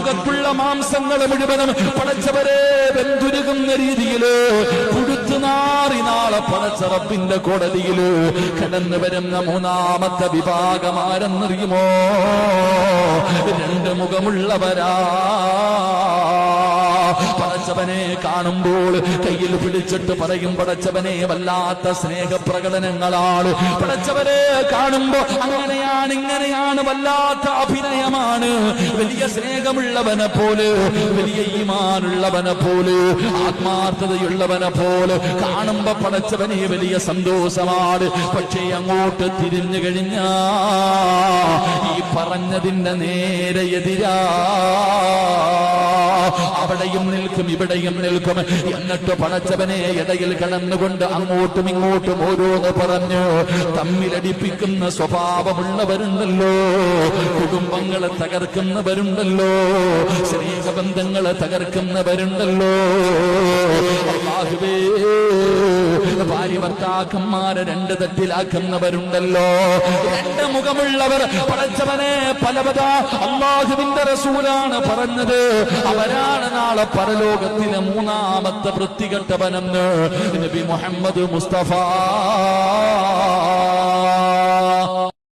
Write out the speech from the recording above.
മുഖത്തുള്ള മാംസങ്ങൾ മുഴുവനും പടച്ചവരെ വെന്തുരുകുന്ന രീതിയില് പുഴുത്തു നാറി നാളെ പടച്ച റബ്ബിന്റെ കോടതിയില് കടന്നു വരുന്ന മൂന്നാമത്തെ വിഭാഗം ആരെന്നറിയുമോ? രണ്ട് മുഖമുള്ളവരാ. പടച്ചവനെ കാണുമ്പോൾ കയ്യിൽ പിടിച്ചിട്ട് പറയും, പടച്ചവനെ വല്ലാത്ത സ്നേഹപ്രകടനങ്ങളാണ്. പടച്ചവനെ കാണുമ്പോ അങ്ങനെയാണ് ഇങ്ങനെയാണ്, വല്ലാത്ത അഭിനയമാണ്. വലിയ സ്നേഹമുള്ളവനെ പോലെ, വലിയ ഈമാനുള്ളവനെ പോലെ, ആത്മാർത്ഥതയുള്ളവനെ പോലെ കാണുമ്പോ പടച്ചവനെ വലിയ സന്തോഷമാണ്. പക്ഷേ അങ്ങോട്ട് തിരിഞ്ഞു കഴിഞ്ഞാ ഈ പറഞ്ഞതിന്റെ നേരെ എതിരാ. അവിടെയും നിൽക്കും ഇവിടെയും നിൽക്കും. എന്നിട്ട് പടച്ചവനെ ഇടയിൽ കടന്നുകൊണ്ട് അങ്ങോട്ടും ഇങ്ങോട്ടും ഓരോന്ന് പറഞ്ഞു തമ്മിലടിപ്പിക്കുന്ന സ്വഭാവമുള്ളവരുണ്ടല്ലോ, കുടുംബങ്ങളെ തകർക്കുന്നവരുണ്ടല്ലോ, സ്നേഹബന്ധങ്ങളെ തകർക്കുന്നവരുണ്ടല്ലോ. അല്ലാഹുവേ, ഭാര്യ ഭർത്താക്കന്മാരെ രണ്ട് തട്ടിലാക്കുന്നവരുണ്ടല്ലോ, രണ്ട് മുഖമുള്ളവർ. പടച്ചവനെ പലവതാ അല്ലാഹുവിന്റെ റസൂലാണ് പറഞ്ഞത്, അവരാണ് നാളെ പരലോകത്തിലെ മൂന്നാമത്തെ വൃത്തികെട്ടവനെന്ന് നബി മുഹമ്മദ് മുസ്തഫ.